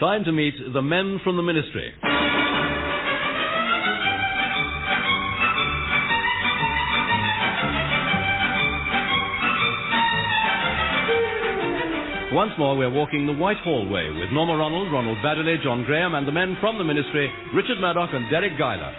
time to meet the men from the Ministry. Once more, we're walking the White Hallway with Norma Ronald, Ronald Baddiley, John Graham, and the men from the Ministry, Richard Murdoch and Deryck Guyler.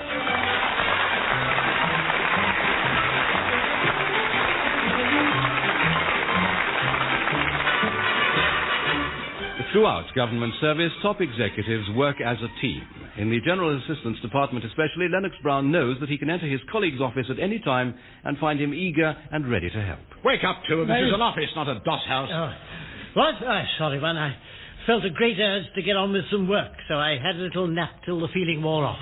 Throughout government service, top executives work as a team. In the General Assistance Department especially, LENNOX-BROWN knows that he can enter his colleague's office at any time and find him eager and ready to help. Wake up, two. This is an office, not a doss house. Oh. What? Oh, sorry, man. I felt a great urge to get on with some work, so I had a little nap till the feeling wore off.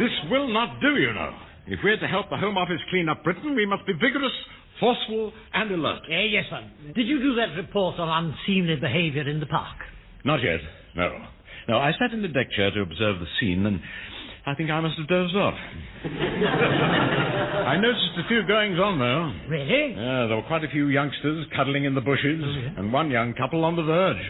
This will not do, you know. If we're to help the Home Office clean up Britain, we must be vigorous, forceful, and alert. Yes, man. Did you do that report on unseemly behaviour in the park? Not yet, no. No, I sat in the deck chair to observe the scene, and I think I must have dozed off. I noticed a few goings-on, though. Really? Yeah, there were quite a few youngsters cuddling in the bushes, and one young couple on the verge.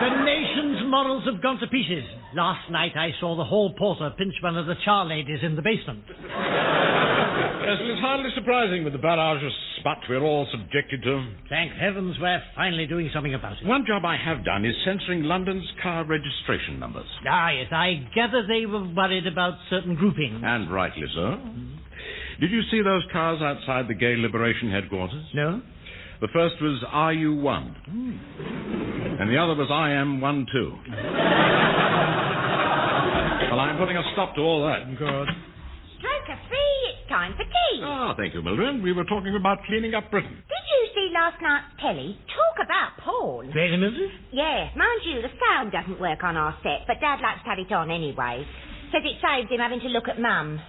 The nation's morals have gone to pieces. Last night I saw the hall porter pinch one of the char ladies in the basement. Yes, it's hardly surprising with the barrage of smut we're all subjected to. Thank heavens we're finally doing something about it. One job I have done is censoring London's car registration numbers. Ah, yes, I gather they were worried about certain groupings. And rightly so. Did you see those cars outside the Gay Liberation headquarters? No. The first was RU1. And the other was IM12. Well, I'm putting a stop to all that. Good. Stroke of 3, it's time for tea. Ah, thank you, Mildred. We were talking about cleaning up Britain. Did you see last night's telly? Talk about porn. Really, Mildred? Yeah, mind you, the sound doesn't work on our set, but Dad likes to have it on anyway. Says it saves him having to look at Mum.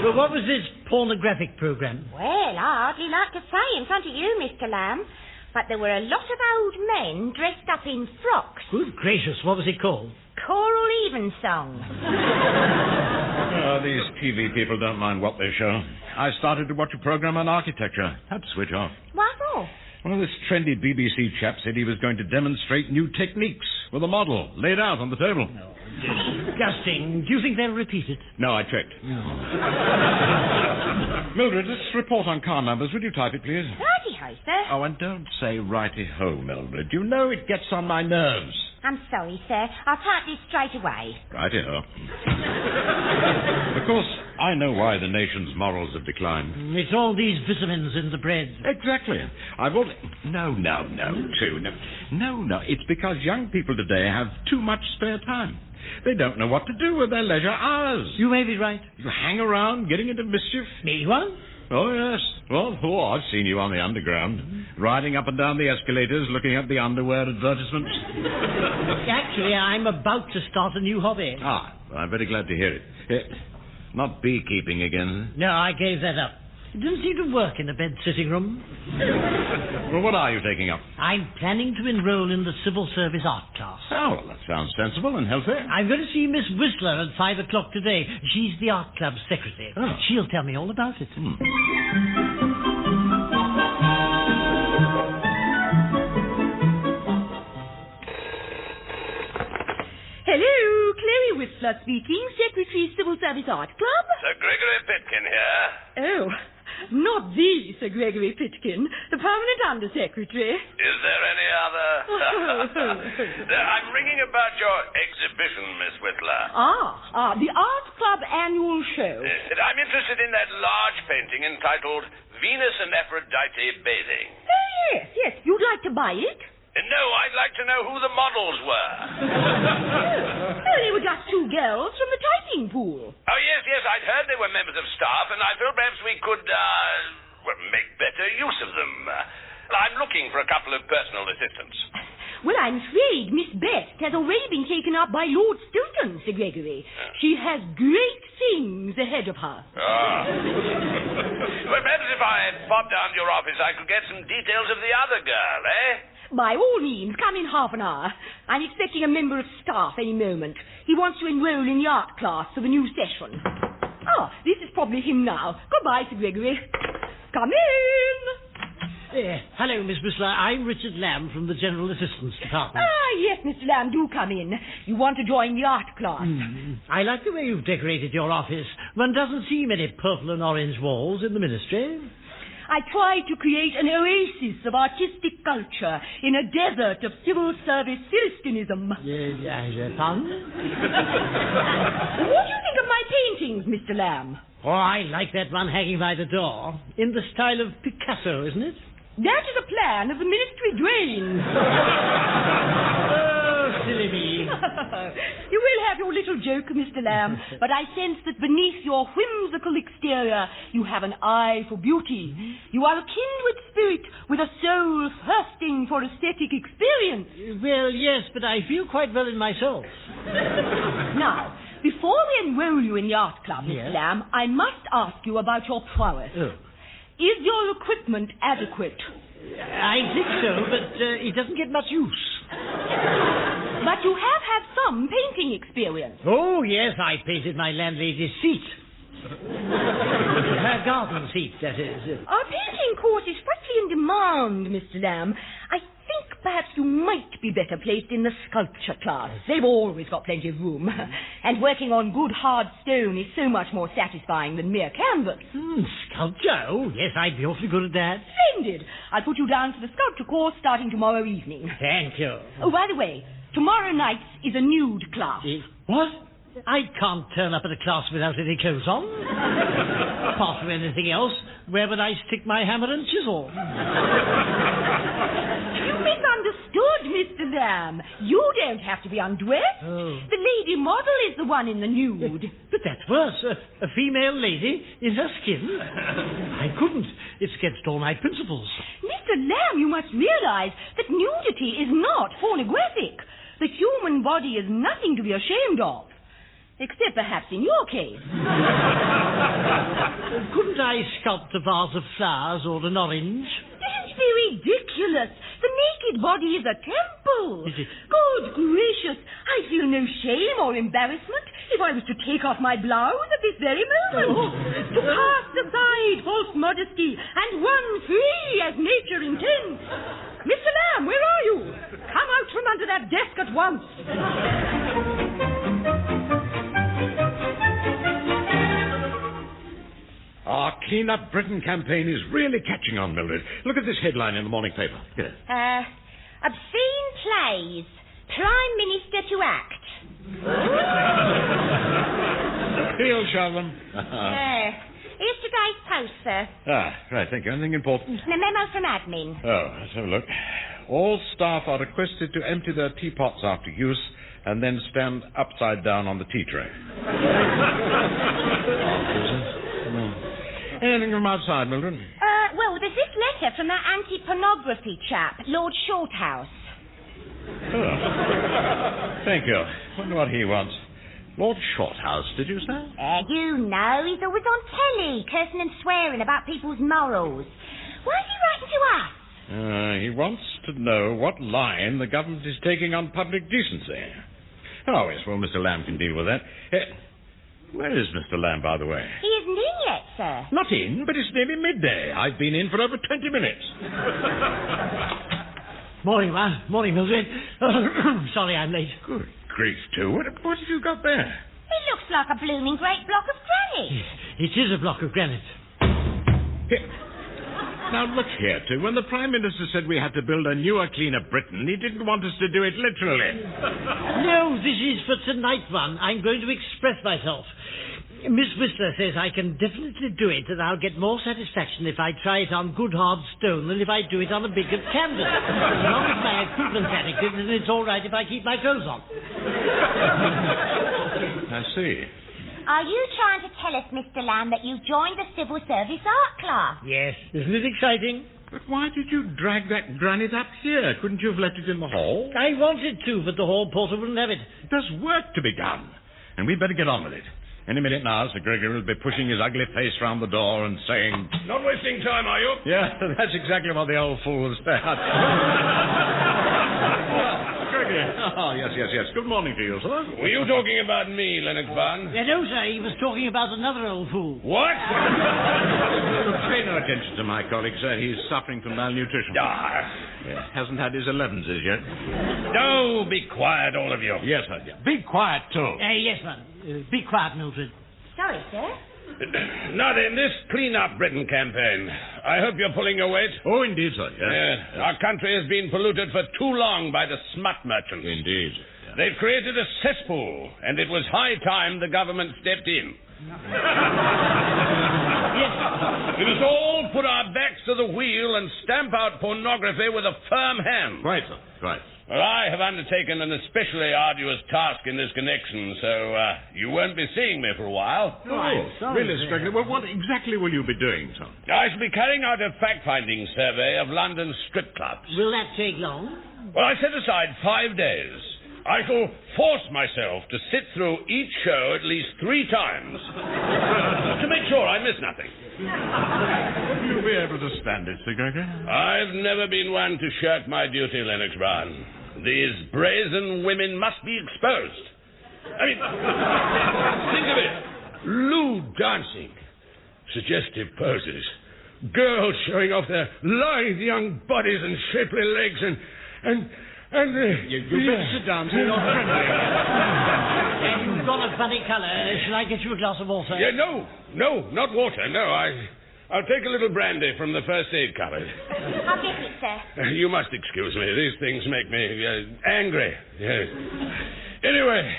Well, what was this pornographic programme? Well, I hardly like to say in front of you, Mr. Lamb, but there were a lot of old men dressed up in frocks. Good gracious, what was it called? Choral Evensong. Oh, these TV people don't mind what they show. I started to watch a program on architecture. Had to switch off. What for? Well, this trendy BBC chap said he was going to demonstrate new techniques with a model laid out on the table. No. Disgusting. Do you think they'll repeat it? No, I checked. No. Mildred, this report on car numbers, would you type it, please? Righty-ho, sir. Oh, and don't say righty-ho, Mildred. You know it gets on my nerves. I'm sorry, sir. I'll type this straight away. Righty-ho. Of course, I know why the nation's morals have declined. It's all these vitamins in the bread. Exactly. I've already... No, too. No. It's because young people today have too much spare time. They don't know what to do with their leisure hours. You may be right. You hang around getting into mischief. Me one? Oh, yes. Well, I've seen you on the underground, riding up and down the escalators, looking at the underwear advertisements. Actually, I'm about to start a new hobby. Ah, well, I'm very glad to hear it. Not beekeeping again. No, I gave that up. It didn't seem to work in a bed-sitting room. Well, what are you taking up? I'm planning to enroll in the civil service art class. Oh, well, that sounds sensible and healthy. I'm going to see Miss Whistler at 5 o'clock today. She's the art club secretary. Oh. She'll tell me all about it. Hello, Chloe Whistler speaking, Secretary, Civil Service Art Club. Sir Gregory Pitkin here. Oh, not the Sir Gregory Pitkin, the permanent Under-Secretary. Is there any other? I'm ringing about your exhibition, Miss Whistler. The Art Club annual show. I'm interested in that large painting entitled Venus and Aphrodite Bathing. Oh, yes. You'd like to buy it? No, I'd like to know who the models were. They were just two girls from the typing pool. Oh, yes, I'd heard they were members of staff, and I thought perhaps we could, make better use of them. I'm looking for a couple of personal assistants. Well, I'm afraid Miss Best has already been taken up by Lord Stilton, Sir Gregory. She has great things ahead of her. Well, perhaps if I pop down to your office, I could get some details of the other girl, eh? By all means, come in half an hour. I'm expecting a member of staff any moment. He wants to enroll in the art class for the new session. This is probably him now. Goodbye, Sir Gregory. Come in. Hello, Miss Whistler. I'm Richard Lamb from the General Assistance Department. Ah, yes, Mr. Lamb, do come in. You want to join the art class? I like the way you've decorated your office. One doesn't see many purple and orange walls in the ministry. I tried to create an oasis of artistic culture in a desert of civil service Philistinism. Pardon? What do you think of my paintings, Mr. Lamb? Oh, I like that one hanging by the door. In the style of Picasso, isn't it? That is a plan of the ministry drain. Oh, silly me. You will have your little joke, Mr. Lamb, but I sense that beneath your whimsical exterior you have an eye for beauty. You are a kindred spirit with a soul thirsting for aesthetic experience. Well, yes, but I feel quite well in myself. Now, before we enroll you in the art club, Mr. Lamb, I must ask you about your prowess. Oh. Is your equipment adequate? I think so, but it doesn't get much use. But you have had some painting experience. Oh, yes, I painted my landlady's seat. Her garden seat, that is. Our painting course is frightfully in demand, Mr. Lamb. I think perhaps you might be better placed in the sculpture class. They've always got plenty of room. And working on good hard stone is so much more satisfying than mere canvas. Sculpture? Oh, yes, I'd be awfully good at that. Splendid. I'll put you down for the sculpture course starting tomorrow evening. Thank you. Oh, by the way, tomorrow night is a nude class. What? I can't turn up at a class without any clothes on. Apart from anything else, where would I stick my hammer and chisel? You misunderstood, Mr. Lamb. You don't have to be undressed. Oh. The lady model is the one in the nude. But that's worse. A female lady in her skin? I couldn't. It's against all my principles. Mr. Lamb, you must realize that nudity is not pornographic. The human body is nothing to be ashamed of. Except perhaps in your case. Couldn't I sculpt a vase of flowers or an orange? Don't be ridiculous. The naked body is a temple. Is it? Good gracious. I feel no shame or embarrassment if I was to take off my blouse at this very moment. To cast aside false modesty and run free as nature intends. Mr. Lamb, where are you? Come out from under that desk at once. Our Clean Up Britain campaign is really catching on, Mildred. Look at this headline in the morning paper. Here. Obscene plays. Prime Minister to act. Heel, Sheldon. Here's today's post, sir. Right, thank you. Anything important? A memo from admin. Oh, let's have a look. All staff are requested to empty their teapots after use and then stand upside down on the tea tray. Anything from outside, Mildred? Well, there's this letter from that anti-pornography chap, Lord Shorthouse. Oh. Thank you. Wonder what he wants. Lord Shorthouse, did you say? You know, he's always on telly, cursing and swearing about people's morals. Why is he writing to us? He wants to know what line the government is taking on public decency. Oh, yes, well, Mr. Lamb can deal with that. Where is Mr. Lamb, by the way? He isn't in yet, sir. Not in, but it's nearly midday. I've been in for over 20 minutes. Morning, Ma. Morning, Mildred. Sorry I'm late. Good grief, too. What have you got there? It looks like a blooming great block of granite. It is a block of granite. Here. Now, look here, too. When the Prime Minister said we had to build a newer, cleaner Britain, he didn't want us to do it literally. No, this is for tonight, one. I'm going to express myself. Miss Whistler says I can definitely do it, and I'll get more satisfaction if I try it on good hard stone than if I do it on a big of canvas. As long as my equipment's adequate, then it's all right if I keep my clothes on. I see. Are you trying to tell us, Mr. Lamb, that you joined the civil service art class? Yes. Isn't it exciting? But why did you drag that granite up here? Couldn't you have left it in the hall? I wanted to, but the hall porter wouldn't have it. There's work to be done, and we'd better get on with it. Any minute now, Sir Gregory will be pushing his ugly face round the door and saying, "Not wasting time, are you?" Yeah, that's exactly what the old fool was saying. Gregory, Oh, yes. Good morning to you, sir. Were you talking about me, Lennox-BROWN? No, sir, he was talking about another old fool. What? Pay no attention to my colleague, sir. He's suffering from malnutrition. Hasn't had his 11s as yet. No, be quiet, all of you. Yes, sir. Yeah. Be quiet, too. Yes, man. Be quiet, Mildred. Sorry, sir. Not in this clean-up Britain campaign. I hope you're pulling your weight. Oh, indeed, sir. Yes. Our country has been polluted for too long by the smut merchants. Indeed. They've created a cesspool, and it was high time the government stepped in. We must all put our backs to the wheel and stamp out pornography with a firm hand. Right, sir. Right. Well, I have undertaken an especially arduous task in this connection, so you won't be seeing me for a while. Really, Straggler. Well, what exactly will you be doing, sir? I shall be carrying out a fact-finding survey of London's strip clubs. Will that take long? Well, I set aside 5 days. I shall force myself to sit through each show at least 3 times to make sure I miss nothing. Will you be able to stand it, Sir Gregory? I've never been one to shirk my duty, Lennox-BROWN. These brazen women must be exposed. I mean, think of it. Lewd dancing, suggestive poses, girls showing off their lithe young bodies and shapely legs and You better sit down, so you're not friendly. You've got a funny colour. Shall I get you a glass of water? Yeah, no, not water. No, I'll take a little brandy from the first aid cupboard. I'll get it, sir. You must excuse me. These things make me angry. Yes. Anyway,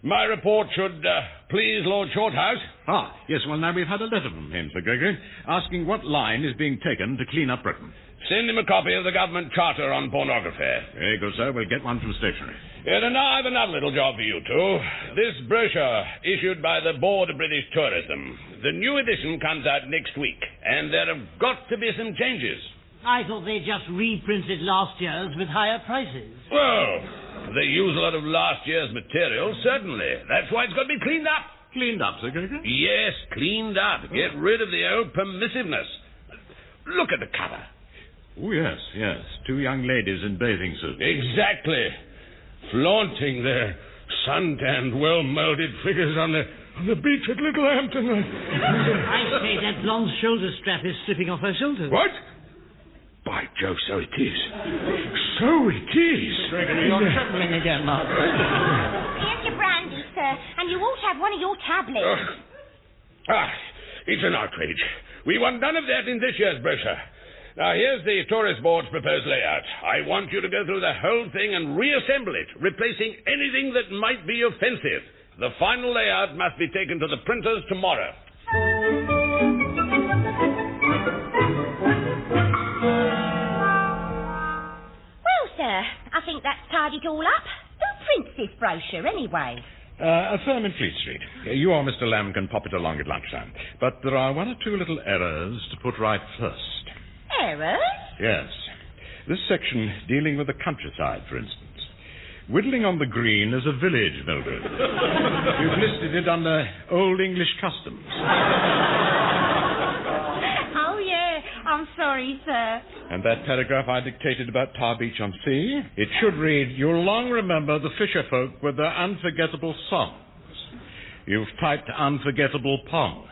my report should please Lord Shorthouse. Ah, yes, well, now we've had a letter from him, Sir Gregory, asking what line is being taken to clean up Britain. Send him a copy of the government charter on pornography. Very good, sir. We'll get one from stationery. Yeah, and now I have another little job for you two. This brochure issued by the Board of British Tourism. The new edition comes out next week, and there have got to be some changes. I thought they just reprinted last year's with higher prices. Well, they use a lot of last year's material, certainly. That's why it's got to be cleaned up. Cleaned up, Sir Gregory? Yes, cleaned up. Get rid of the old permissiveness. Look at the cover. Oh, yes. 2 young ladies in bathing suits. Exactly. Flaunting their suntanned, well-molded figures on the beach at Littlehampton. I say that blonde shoulder strap is slipping off her shoulders. What? By Jove, so it is. So it is. Gregory, you're trembling again, Margaret. Here's your brandy, sir, and you ought to have one of your tablets. It's an outrage. We want none of that in this year's brochure. Now, here's the Tourist Board's proposed layout. I want you to go through the whole thing and reassemble it, replacing anything that might be offensive. The final layout must be taken to the printers tomorrow. Well, sir, I think that's tied it all up. Who prints this brochure, anyway? A firm in Fleet Street. You or Mr. Lamb can pop it along at lunchtime. But there are 1 or 2 little errors to put right first. Errors? Yes. This section dealing with the countryside, for instance. Whittling on the Green is a village, Mildred. You've listed it under Old English customs. Oh, yeah. I'm sorry, sir. And that paragraph I dictated about Tar Beach on Sea, it should read, "You'll long remember the fisher folk with their unforgettable songs." You've typed unforgettable pongs.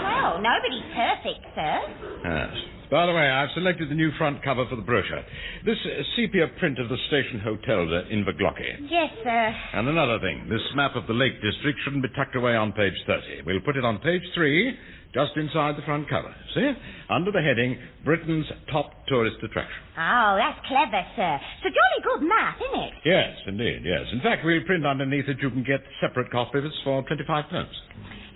Well, nobody's perfect, sir. Yes. By the way, I've selected the new front cover for the brochure. This sepia print of the station hotel at Inverglockey. Yes, sir. And another thing, this map of the Lake District shouldn't be tucked away on page 30. We'll put it on page 3, just inside the front cover. See? Under the heading, Britain's Top Tourist Attraction. Oh, that's clever, sir. It's a jolly good map, isn't it? Yes, indeed, yes. In fact, we'll print underneath that you can get separate copies for 25 pence.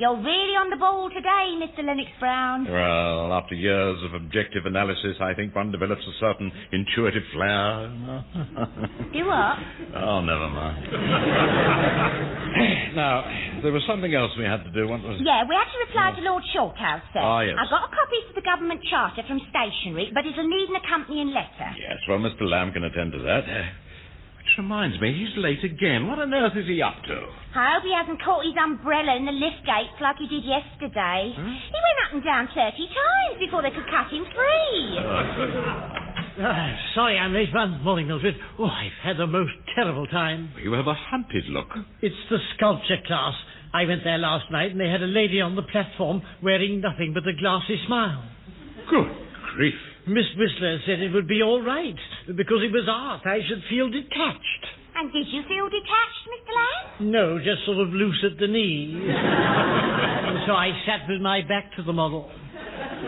You're really on the ball today, Mr. Lennox-BROWN. Well, after years of objective analysis, I think one develops a certain intuitive flair. Do what? Oh, never mind. Now, there was something else we had to do. What was it? Yeah, we had to reply to Lord Shorthouse, sir. Ah, yes. I got a copy of the government charter from stationery, but it'll need an accompanying letter. Yes, well, Mr. Lamb can attend to that. Which reminds me, he's late again. What on earth is he up to? I hope he hasn't caught his umbrella in the lift gates like he did yesterday. He went up and down 30 times before they could cut him free. Sorry I'm late, man. Morning, Mildred. Oh, I've had the most terrible time. You have a hunted look. It's the sculpture class. I went there last night and they had a lady on the platform wearing nothing but a glassy smile. Good grief. Miss Whistler said it would be all right because it was art. I should feel detached. And did you feel detached, Mr. Lamb? No, just sort of loose at the knees. And so I sat with my back to the model.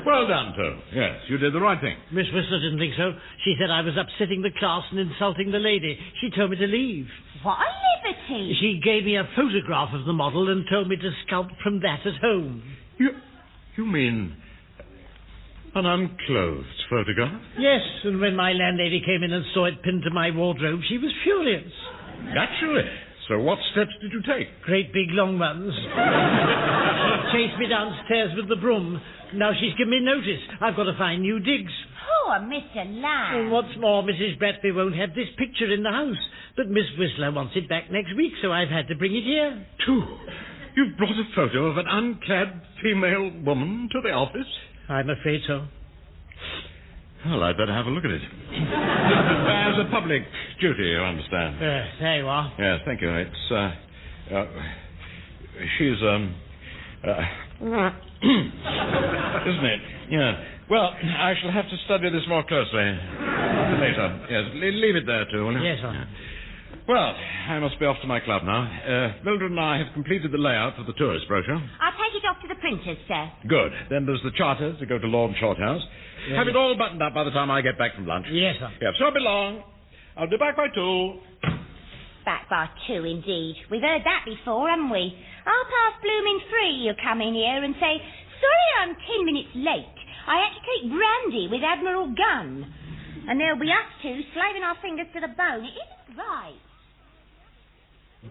Well done, Toe. Yes, you did the right thing. Miss Whistler didn't think so. She said I was upsetting the class and insulting the lady. She told me to leave. What a liberty. She gave me a photograph of the model and told me to sculpt from that at home. You mean an unclothed photograph? Yes, and when my landlady came in and saw it pinned to my wardrobe, she was furious. Naturally. So what steps did you take? Great big long ones. She chased me downstairs with the broom. Now she's given me notice. I've got to find new digs. Poor Mr. Lamb. And what's more, Mrs. Bradley won't have this picture in the house. But Miss Whistler wants it back next week, so I've had to bring it here. Two. You've brought a photo of an unclad female woman to the office? I'm afraid so. Well, I'd better have a look at it. As a public duty, you understand. There you are. Yes, thank you. It's, she's, isn't it? Yeah. Well, I shall have to study this more closely later. Yes, leave it there, too, will you? Yes, sir. Yeah. Well, I must be off to my club now. Mildred and I have completed the layout for the tourist brochure. I'll take it off to the printers, sir. Good. Then there's the charter to go to Lord Shorthouse. Yes. Have it all buttoned up by the time I get back from lunch. Yes, sir. Yes, so be long. I'll be back by 2. Back by 2, indeed. We've heard that before, haven't we? 3:30, you'll come in here and say, sorry I'm 10 minutes late. I had to take brandy with Admiral Gunn. And there'll be us two slaving our fingers to the bone. It isn't right.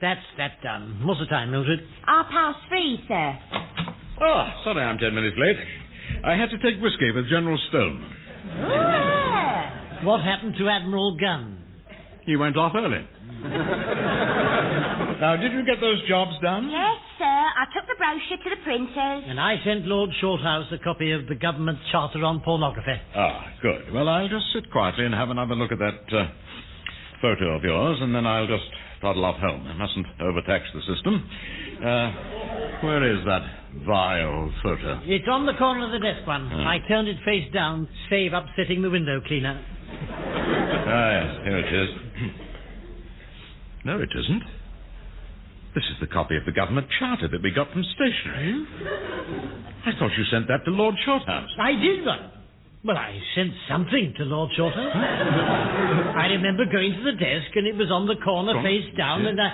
That's that done. What's the time, Mildred? 3:30, sir. Oh, sorry I'm 10 minutes late. I had to take whiskey with General Stone. Oh. What happened to Admiral Gunn? He went off early. Now, did you get those jobs done? Yes, sir. I took the brochure to the printers. And I sent Lord Shorthouse a copy of the government charter on pornography. Ah, good. Well, I'll just sit quietly and have another look at that photo of yours, and then I'll just toddle off home. I mustn't overtax the system. Where is that vile photo? It's on the corner of the desk one. I turned it face down, save upsetting the window cleaner. Yes, here it is. No, it isn't. This is the copy of the government charter that we got from stationery. I thought you sent that to Lord Shorthouse. I did one. Well, I sent something to Lord Shorthouse. I remember going to the desk and it was on the corner face down and I...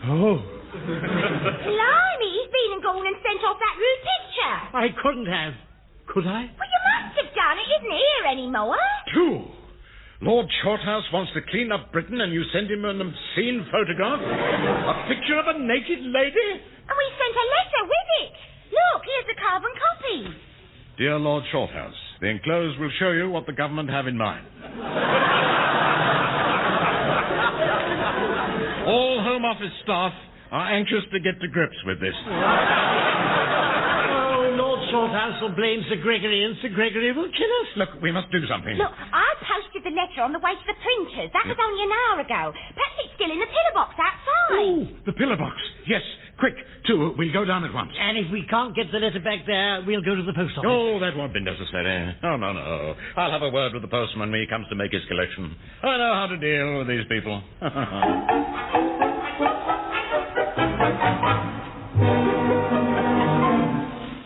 Oh. Blimey, he's been and gone and sent off that rude picture. I couldn't have. Could I? Well, you must have done. It isn't here anymore. 2. Lord Shorthouse wants to clean up Britain and you send him an obscene photograph? A picture of a naked lady? And we sent a letter with it. Look, here's the carbon copy. Dear Lord Shorthouse, the enclosed will show you what the government have in mind. All Home Office staff are anxious to get to grips with this. Oh, Lord Shorthouse will blame Sir Gregory and Sir Gregory will kill us. Look, we must do something. Look, I posted the letter on the way to the printers. That was only an hour ago. Perhaps it's still in the pillar box outside. Oh, the pillar box. Yes, quick. 2, we'll go down at once. And if we can't get the letter back there, we'll go to the post office. Oh, that won't be necessary. No. I'll have a word with the postman when he comes to make his collection. I know how to deal with these people.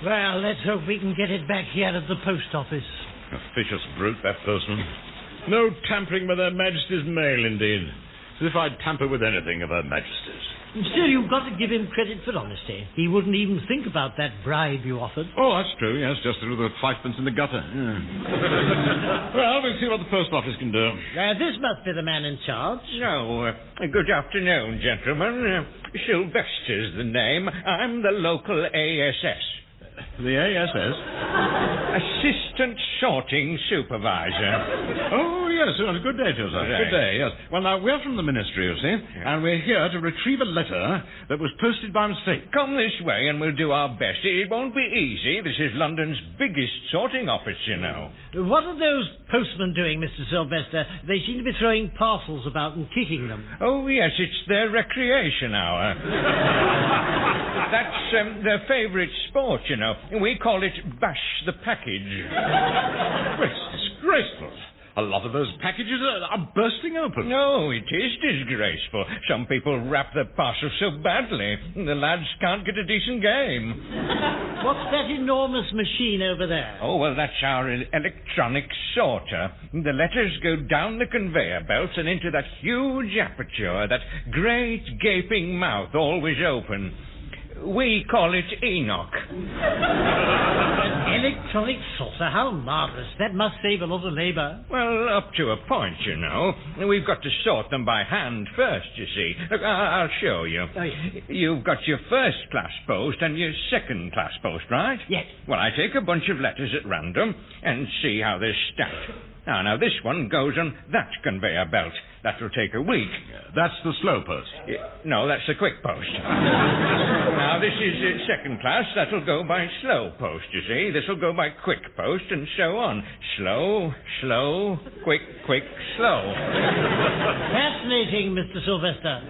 Well, let's hope we can get it back here at the post office. Officious brute, that postman. No tampering with Her Majesty's mail, indeed. As if I'd tamper with anything of Her Majesty's. Still, you've got to give him credit for honesty. He wouldn't even think about that bribe you offered. Oh, that's true, yes, just through the 5p in the gutter. Yeah. Well, we'll see what the post office can do. This must be the man in charge. Oh, good afternoon, gentlemen. Sylvester's the name. I'm the local ASS. The ASS? Assistant Sorting Supervisor. Oh, yes, good day to you, sir. Right. Good day, yes. Well, now, we're from the Ministry, you see, and we're here to retrieve a letter that was posted by mistake. Come this way and we'll do our best. It won't be easy. This is London's biggest sorting office, you know. What are those postmen doing, Mr. Sylvester? They seem to be throwing parcels about and kicking them. Oh, yes, it's their recreation hour. That's their favourite sport, you know. We call it bash the package. It's disgraceful. A lot of those packages are bursting open. No, it is disgraceful. Some people wrap their parcels so badly, the lads can't get a decent game. What's that enormous machine over there? Oh, well, that's our electronic sorter. The letters go down the conveyor belts and into that huge aperture, that great gaping mouth always open. We call it Enoch. An electronic sorter? How marvellous. That must save a lot of labour. Well, up to a point, you know. We've got to sort them by hand first, you see. Look, I'll show you. Oh, yes. You've got your first-class post and your second-class post, right? Yes. Well, I take a bunch of letters at random and see how they're stacked. Now, this one goes on that conveyor belt. That'll take a week. That's the slow post. No, that's the quick post. Now, this is second class. That'll go by slow post, you see. This'll go by quick post, and so on. Slow, slow, quick, quick, slow. Fascinating, Mr. Sylvester.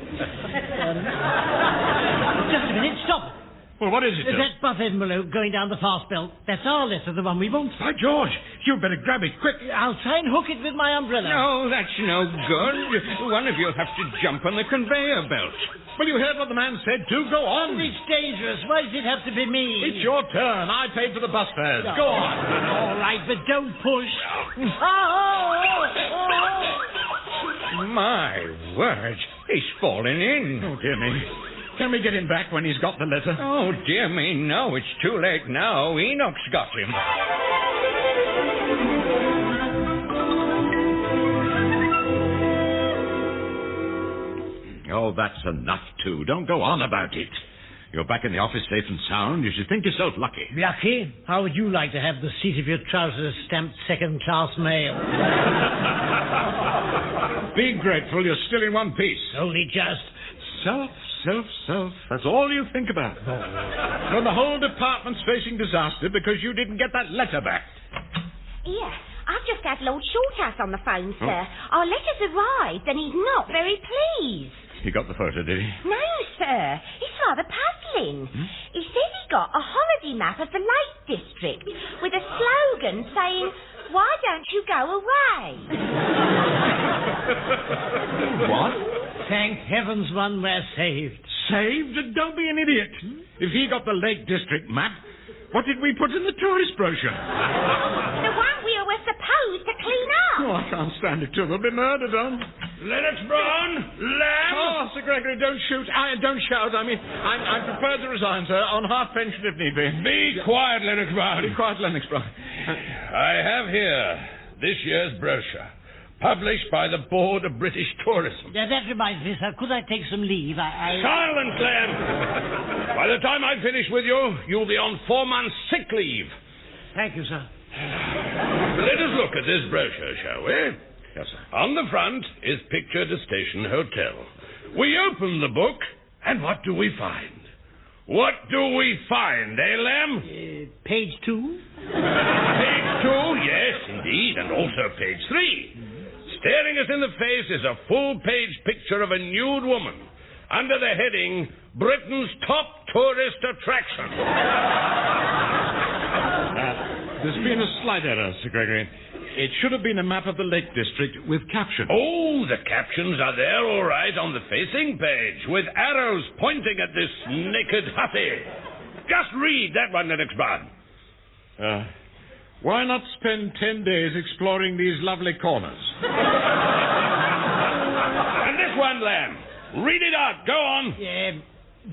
Just a minute, stop. Well, what is it, sir? That buff envelope going down the fast belt. That's our letter, the one we want. By George, you'd better grab it quick. I'll try and hook it with my umbrella. No, that's no good. One of you'll have to jump on the conveyor belt. Well, you heard what the man said, too. Go on. It's dangerous. Why does it have to be me? It's your turn. I paid for the bus fares. Go on. All right, but don't push. My word, he's fallen in. Oh, dear me. Can we get him back when he's got the letter? Oh, dear me, no, it's too late now. Enoch's got him. Oh, that's enough, too. Don't go on about it. You're back in the office safe and sound. You should think yourself lucky. Lucky? How would you like to have the seat of your trousers stamped second-class mail? Be grateful you're still in one piece. Only just. Self. That's all you think about. Well, the whole department's facing disaster because you didn't get that letter back. Yes, I've just had Lord Shorthouse on the phone, sir. Our letter's arrived and he's not very pleased. He got the photo, did he? No, sir. It's rather puzzling. He says he got a holiday map of the Lake District with a slogan saying, "Why don't you go away?" What? Thank heavens one we're saved. Saved? Don't be an idiot. If he got the Lake District map, what did we put in the tourist brochure? The one we were supposed to clean up. Oh, I can't stand it, too. They'll be murdered on. LENNOX-BROWN, Lamb. Oh, Sir Gregory, don't shoot. Don't shout. I mean, I'm prepared to resign, sir, on half pension if need be. Be quiet, LENNOX-BROWN. Be quiet, Lennox-Brown. I have here this year's brochure, published by the Board of British Tourism. That reminds me, sir. Could I take some leave? Silence, Lamb. By the time I finish with you, you'll be on 4 months' sick leave. Thank you, sir. Let us look at this brochure, shall we? Yes, sir. On the front is pictured a station hotel. We open the book, and what do we find? What do we find, Lamb? Page 2? Page 2, yes, indeed, and also page 3. Staring us in the face is a full-page picture of a nude woman under the heading, Britain's Top Tourist Attraction. There's been a slight error, Sir Gregory. It should have been a map of the Lake District with caption. Oh, the captions are there, all right, on the facing page, with arrows pointing at this naked hussy. Just read that one, LENNOX-BROWN. Why not spend 10 days exploring these lovely corners? And this one, Lamb. Read it out. Go on.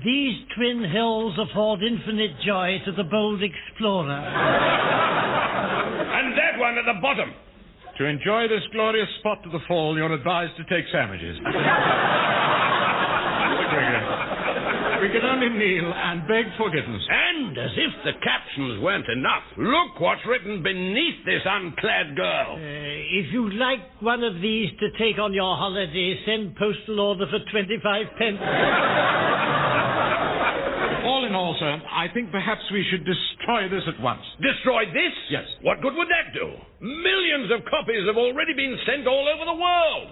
These twin hills afford infinite joy to the bold explorer. And that one at the bottom. To enjoy this glorious spot to the fall, you're advised to take sandwiches. We can only kneel and beg forgiveness. And as if the captions weren't enough, look what's written beneath this unclad girl. If you'd like one of these to take on your holiday, send postal order for 25 pence. All in all, sir, I think perhaps we should destroy this at once. Destroy this? Yes. What good would that do? Millions of copies have already been sent all over the world.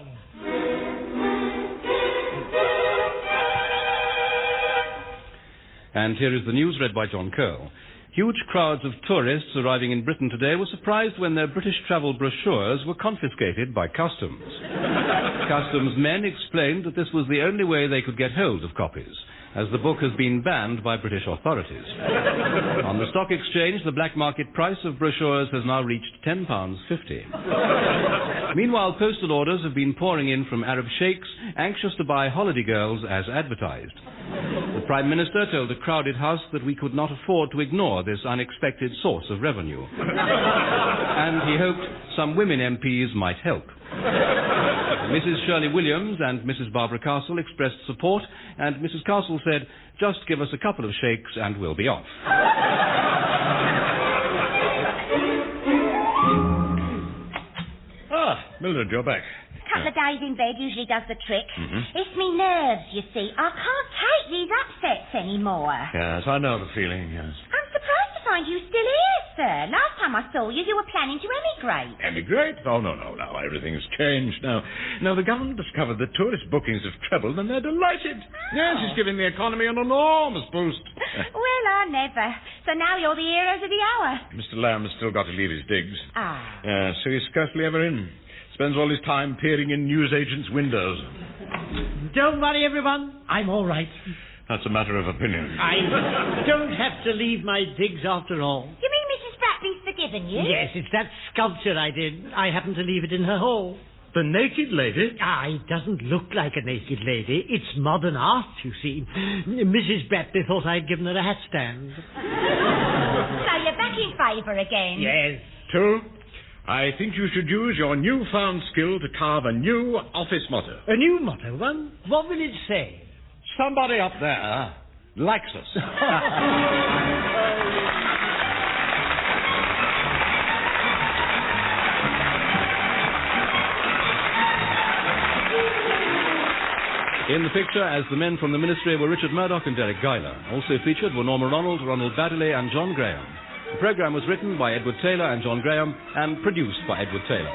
And here is the news read by John Curl. Huge crowds of tourists arriving in Britain today were surprised when their British travel brochures were confiscated by customs. Customs men explained that this was the only way they could get hold of copies, as the book has been banned by British authorities. On the stock exchange, the black market price of brochures has now reached £10.50. Meanwhile, postal orders have been pouring in from Arab sheikhs anxious to buy holiday girls as advertised. The Prime Minister told a crowded house that we could not afford to ignore this unexpected source of revenue. And he hoped some women MPs might help. Mrs. Shirley Williams and Mrs. Barbara Castle expressed support, and Mrs. Castle said, "Just give us a couple of shakes and we'll be off." Mildred, you're back. A couple of days in bed usually does the trick. It's me nerves, you see. I can't take these upsets anymore. Yes, I know the feeling, yes. I'm surprised to find you still here, sir. Last time I saw you, you were planning to emigrate. Emigrate? Oh, no, now everything's changed now. Now, the government discovered that tourist bookings have trebled and they're delighted. Yes, it's giving the economy an enormous boost. Well, I never. So now you're the heroes of the hour. Mr. Lamb has still got to leave his digs. Ah. So he's scarcely ever in. Spends all his time peering in newsagents' windows. Don't worry, everyone. I'm all right. That's a matter of opinion. I don't have to leave my digs after all. You mean Mrs. Bradley's forgiven you? Yes, it's that sculpture I did. I happened to leave it in her hall. The naked lady? It doesn't look like a naked lady. It's modern art, you see. Mrs. Bradley thought I'd given her a hat stand. So you're back in favour again? Yes. Two, I think you should use your newfound skill to carve a new office motto. A new motto, one? What will it say? Somebody up there likes us. In the picture, as the men from the ministry, were Richard Murdoch and Deryck Guyler. Also featured were Norma Ronald, Ronald Baddiley and John Graham. The programme was written by Edward Taylor and John Graham and produced by Edward Taylor.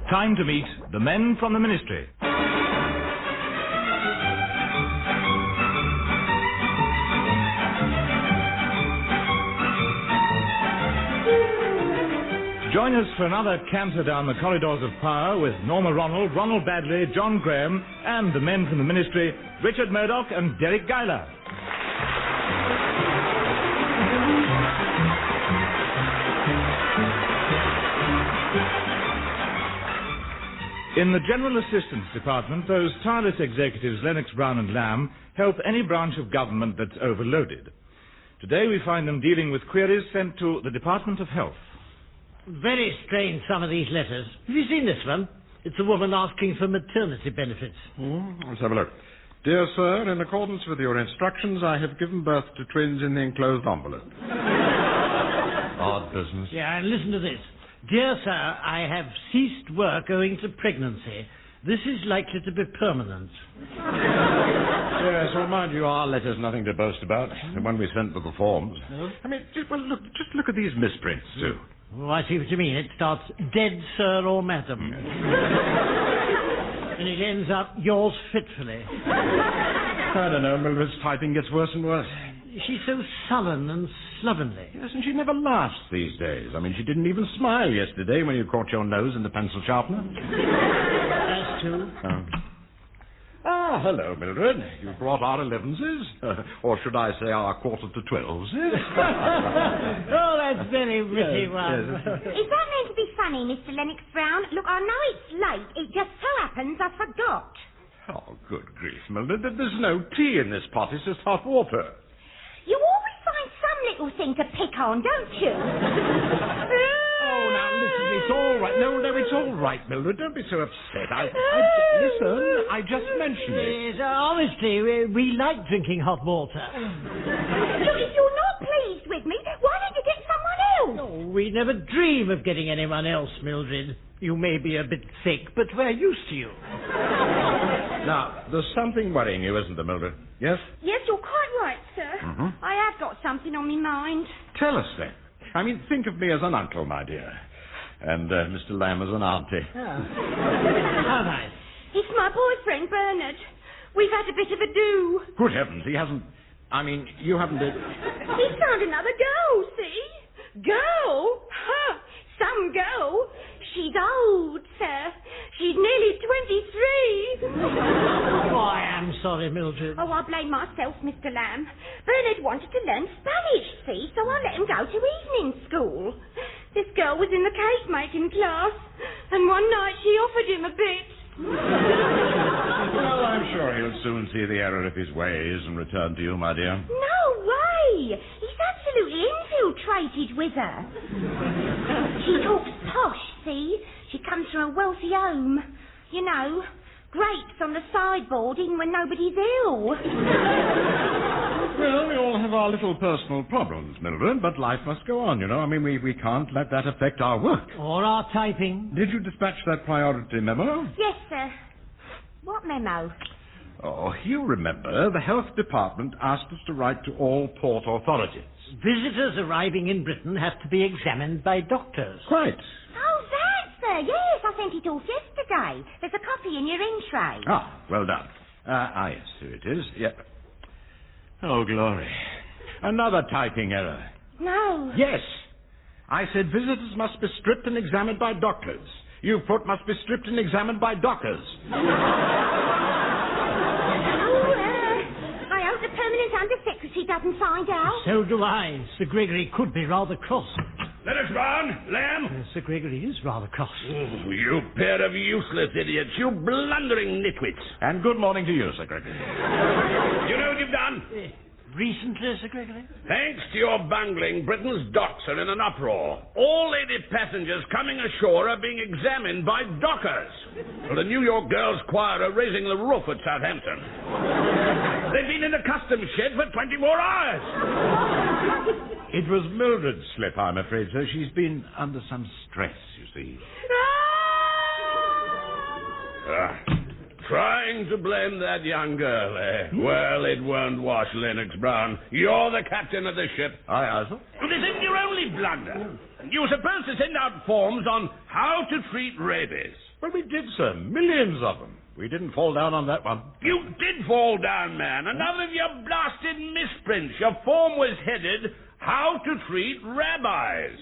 Time to meet the men from the ministry. Join us for another canter down the corridors of power with Norma Ronald, Ronald Baddiley, John Graham, and the men from the ministry, Richard Murdoch and Deryck Guyler. In the General Assistance Department, those tireless executives, LENNOX-BROWN and Lamb, help any branch of government that's overloaded. Today we find them dealing with queries sent to the Department of Health. Very strange, some of these letters. Have you seen this one? It's a woman asking for maternity benefits. Let's have a look. Dear sir, in accordance with your instructions, I have given birth to twins in the enclosed envelope. Odd business. Yeah, and listen to this. Dear sir, I have ceased work owing to pregnancy. This is likely to be permanent. Yes, well, mind you, our letter's nothing to boast about. The one we sent with the forms. Oh? I mean, just look at these misprints, too. Oh, I see what you mean. It starts, dead sir or madam. And it ends up, yours fitfully. I don't know, Mildred's typing gets worse and worse. She's so sullen and slovenly. Yes, and she never laughs these days. I mean, she didn't even smile yesterday when you caught your nose in the pencil sharpener. That's true. Ah, hello, Mildred. You brought our 11s, or should I say our quarter to 12s? Oh, that's very witty one. Is that meant to be funny, Mr. Lennox-Brown? Look, I know it's late. It just so happens I forgot. Oh, good grief, Mildred. There's no tea in this pot. It's just hot water. You always find some little thing to pick on, don't you? Oh, now, listen, it's all right. No, it's all right, Mildred. Don't be so upset. Listen, I just mentioned it. Yes, honestly, we like drinking hot water. Look, if you're not pleased with me, why don't you get someone else? Oh, we never dream of getting anyone else, Mildred. You may be a bit thick, but we're used to you. Now, there's something worrying you, isn't there, Mildred? Yes? Yes, you're quite right, sir. Mm-hmm. I have got something on my mind. Tell us, then. I mean, think of me as an uncle, my dear. And Mr. Lamb as an auntie. Oh. How nice. It's my boyfriend, Bernard. We've had a bit of a do. Good heavens, he hasn't... I mean, you haven't... He's found another girl, see? Girl? Huh. Some girl. She's old, sir. She's nearly 23. Oh, I am sorry, Mildred. Oh, I blame myself, Mr. Lamb. Bernard wanted to learn Spanish, see, so I let him go to evening school. This girl was in the cake-making class, and one night she offered him a bit. Well, I'm sure he'll soon see the error of his ways and return to you, my dear. No way! He's absolutely infiltrated with her. She talks posh, see? She comes from a wealthy home. You know, grapes on the sideboard even when nobody's ill. Well, we all have our little personal problems, Mildred, but life must go on, you know. I mean, we can't let that affect our work. Or our typing. Did you dispatch that priority memo? Yes, sir. What memo? Oh, you remember, the health department asked us to write to all port authorities. Visitors arriving in Britain have to be examined by doctors. Quite. Oh, that, sir. Yes, I sent it off yesterday. There's a copy in your in-tray. Ah, well done. Yes, here it is. Yep. Oh, glory. Another typing error. No. Yes. I said visitors must be stripped and examined by doctors. You put must be stripped and examined by dockers. I hope the permanent undersecretary doesn't find out. So do I. Sir Gregory could be rather cross. Lennox-BROWN, Lamb. Sir Gregory is rather cross. Oh, you pair of useless idiots. You blundering nitwits. And good morning to you, Sir Gregory. You know what you've done? Recently, Sir Gregory? Thanks to your bungling, Britain's docks are in an uproar. All lady passengers coming ashore are being examined by dockers. Well, the New York Girls' Choir are raising the roof at Southampton. They've been in the customs shed for 24 hours. It was Mildred's slip, I'm afraid, sir. She's been under some stress, you see. Trying to blame that young girl, eh? Well, it won't wash, Lennox-BROWN. You're the captain of the ship. Aye, sir. It isn't your only blunder. You were supposed to send out forms on how to treat rabies. Well, we did, sir. Millions of them. We didn't fall down on that one. You did fall down, man. Another of your blasted misprints. Your form was headed, How to Treat Rabbis.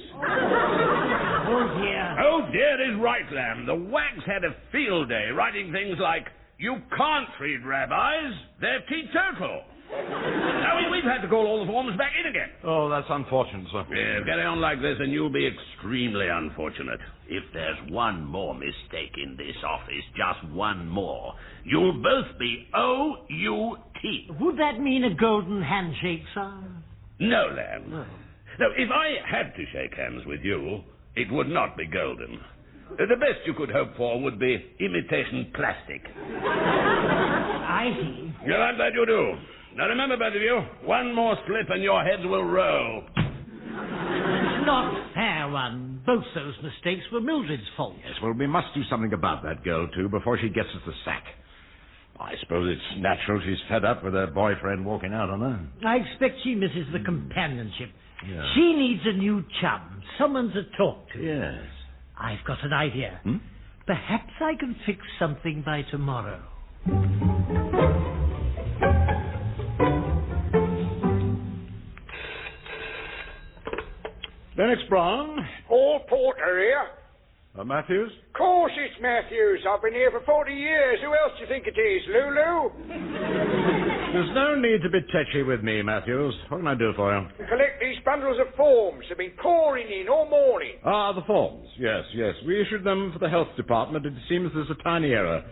Oh, dear. Oh, dear is right, Lamb. The wags had a field day writing things like, you can't treat rabbis, they're teetotal. Now, we've had to call all the forms back in again. Oh, that's unfortunate, sir. Yeah, carry on like this and you'll be extremely unfortunate. If there's one more mistake in this office, just one more, you'll both be O-U-T. Would that mean a golden handshake, sir? No, Lamb. No, if I had to shake hands with you, it would not be golden. The best you could hope for would be imitation plastic. I see. Well, I'm glad you do. Now remember, both of you, one more slip and your heads will roll. It's not fair, one. Both those mistakes were Mildred's fault. Yes, well, we must do something about that girl, too, before she gets us the sack. I suppose it's natural she's fed up with her boyfriend walking out on her. I expect she misses the companionship. Yeah. She needs a new chum, someone to talk to. Yes. I've got an idea. Perhaps I can fix something by tomorrow. Lennox-BROWN. All porter here. Matthews? Of course it's Matthews. I've been here for 40 years. Who else do you think it is, Lulu? There's no need to be tetchy with me, Matthews. What can I do for you? Collect these bundles of forms. They've been pouring in all morning. Ah, the forms. Yes. We issued them for the health department. It seems there's a tiny error.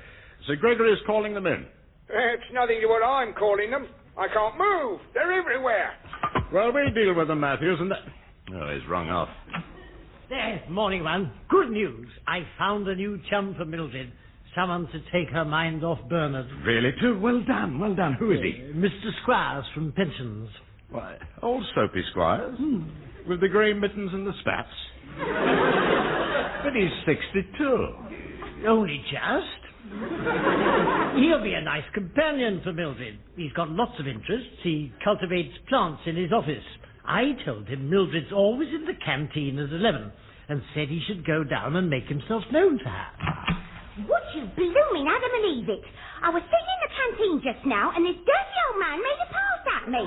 Sir Gregory is calling them in. It's nothing to what I'm calling them. I can't move. They're everywhere. Well, we'll deal with them, Matthews, and... Oh, he's rung off. There, morning one. Good news. I found a new chum for Mildred. Someone to take her mind off Bernard. Really, too? Well done. Who is he? Mr. Squires from Pensions. Why, old Soapy Squires? With the grey mittens and the spats? But he's 62. Only just. He'll be a nice companion for Mildred. He's got lots of interests. He cultivates plants in his office. I told him Mildred's always in the canteen at 11 and said he should go down and make himself known to her. Would you blooming ever believe it? I was sitting in the canteen just now and this dirty old man made a pass at me.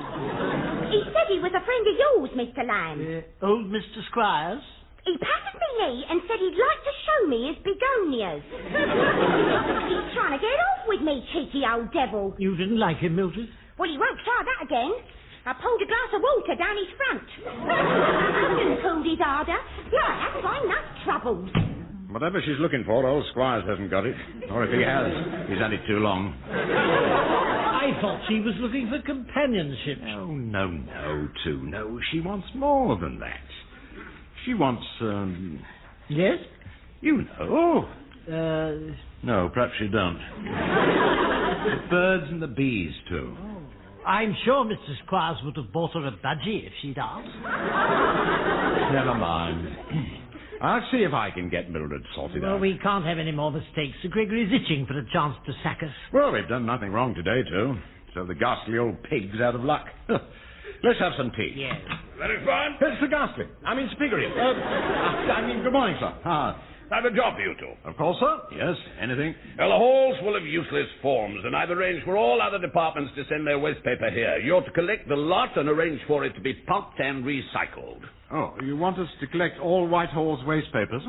He said he was a friend of yours, Mr. Lamb. Old Mr. Squires? He patted me knee and said he'd like to show me his begonias. He's trying to get off with me, cheeky old devil. You didn't like him, Mildred? Well, he won't try that again. I pulled a glass of water down his front. And cooled his ardour. Yeah, I'm not troubled. Whatever she's looking for, old Squires hasn't got it. Or if he has, he's had it too long. I thought she was looking for companionship. Oh, no, she wants more than that. She wants, Yes? You know. No, perhaps you don't. The birds and the bees, too. I'm sure Mr. Squires would have bought her a budgie if she'd asked. Never mind. I'll see if I can get Mildred sorted out. Well, we can't have any more mistakes. Sir Gregory's itching for a chance to sack us. Well, we've done nothing wrong today, too. So the ghastly old pig's out of luck. Let's have some tea. Yes. Lennox Brown? Sir Ghastly. Sir Pickering. Good morning, sir. I have a job for you two. Of course, sir. Yes, anything? Well, the hall's full of useless forms, and I've arranged for all other departments to send their waste paper here. You're to collect the lot and arrange for it to be pumped and recycled. Oh, you want us to collect all Whitehall's waste papers?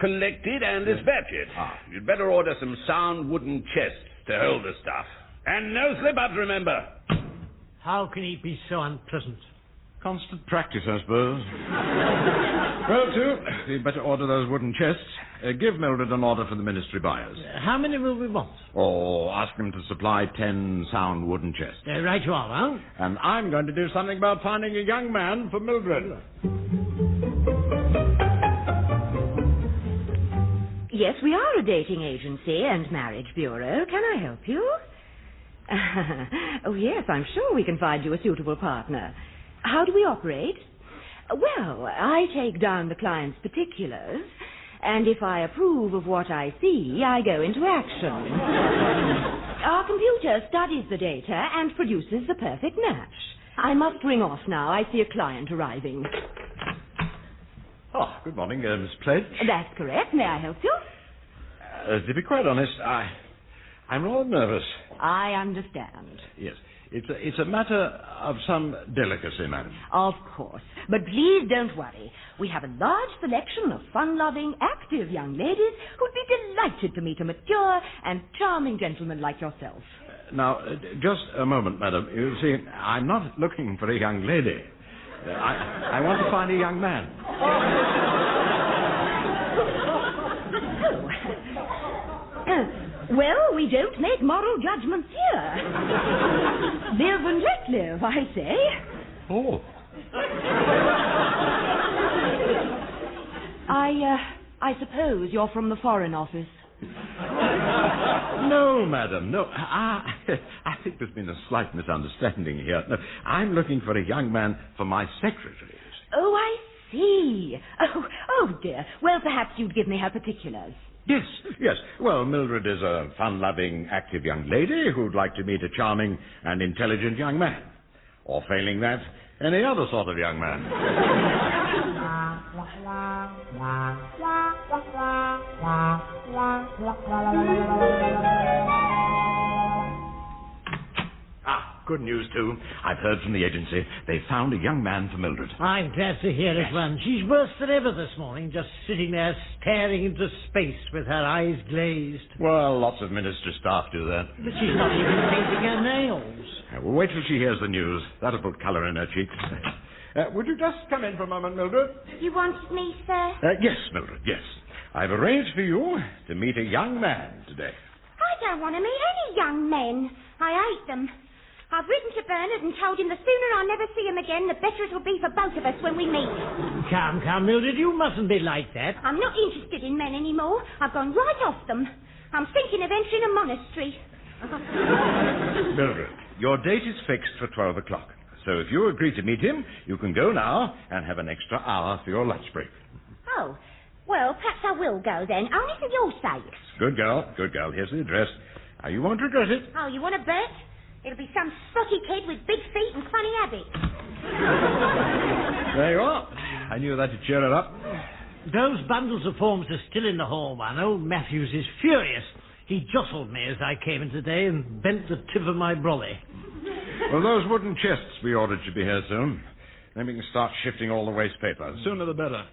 Collect it and dispatch it. You'd better order some sound wooden chests to hold the stuff. And no slip-ups, remember. How can he be so unpleasant? Constant practice, I suppose. Well, too, you'd better order those wooden chests. Give Mildred an order for the ministry buyers. How many will we want? Oh, ask them to supply 10 sound wooden chests. Right you are, huh? And I'm going to do something about finding a young man for Mildred. Yes, we are a dating agency and marriage bureau. Can I help you? Oh, yes, I'm sure we can find you a suitable partner. How do we operate? Well, I take down the client's particulars, and if I approve of what I see, I go into action. Our computer studies the data and produces the perfect match. I must ring off now. I see a client arriving. Oh, good morning, Miss Pledge. That's correct. May I help you? To be quite honest, I'm rather nervous. I understand. Yes. It's a matter of some delicacy, madam. Of course. But please don't worry. We have a large selection of fun-loving, active young ladies who'd be delighted to meet a mature and charming gentleman like yourself. Now, just a moment, madam. You see, I'm not looking for a young lady. I want to find a young man. Well, we don't make moral judgments here. Live and let live, I say. Oh. I suppose you're from the Foreign Office. No, madam, no. I think there's been a slight misunderstanding here. No, I'm looking for a young man for my secretaries. Oh, I see. Oh, dear. Well, perhaps you'd give me her particulars. Yes. Well, Mildred is a fun-loving, active young lady who'd like to meet a charming and intelligent young man. Or failing that, any other sort of young man. good news, too. I've heard from the agency. They've found a young man for Mildred. I'm glad to hear it, Ron. She's worse than ever this morning, just sitting there staring into space with her eyes glazed. Well, lots of ministry staff do that. But she's not even painting her nails. We'll wait till she hears the news. That'll put colour in her cheeks. Would you just come in for a moment, Mildred? You wanted me, sir? Yes, Mildred, yes. I've arranged for you to meet a young man today. I don't want to meet any young men. I hate them. I've written to Bernard and told him the sooner I never see him again, the better it'll be for both of us when we meet. Come, Mildred, you mustn't be like that. I'm not interested in men anymore. I've gone right off them. I'm thinking of entering a monastery. Mildred, your date is fixed for 12 o'clock. So if you agree to meet him, you can go now and have an extra hour for your lunch break. Oh, well, perhaps I will go then, only for your sake. Good girl, good girl. Here's the address. Now, you won't regret it. Oh, you want to bet? It'll be some spotty kid with big feet and funny habits. There you are. I knew that to cheer her up. Those bundles of forms are still in the hall, man. Old Matthews is furious. He jostled me as I came in today and bent the tip of my brolly. Well, those wooden chests we ordered should be here soon. Then we can start shifting all the waste paper. The sooner the better.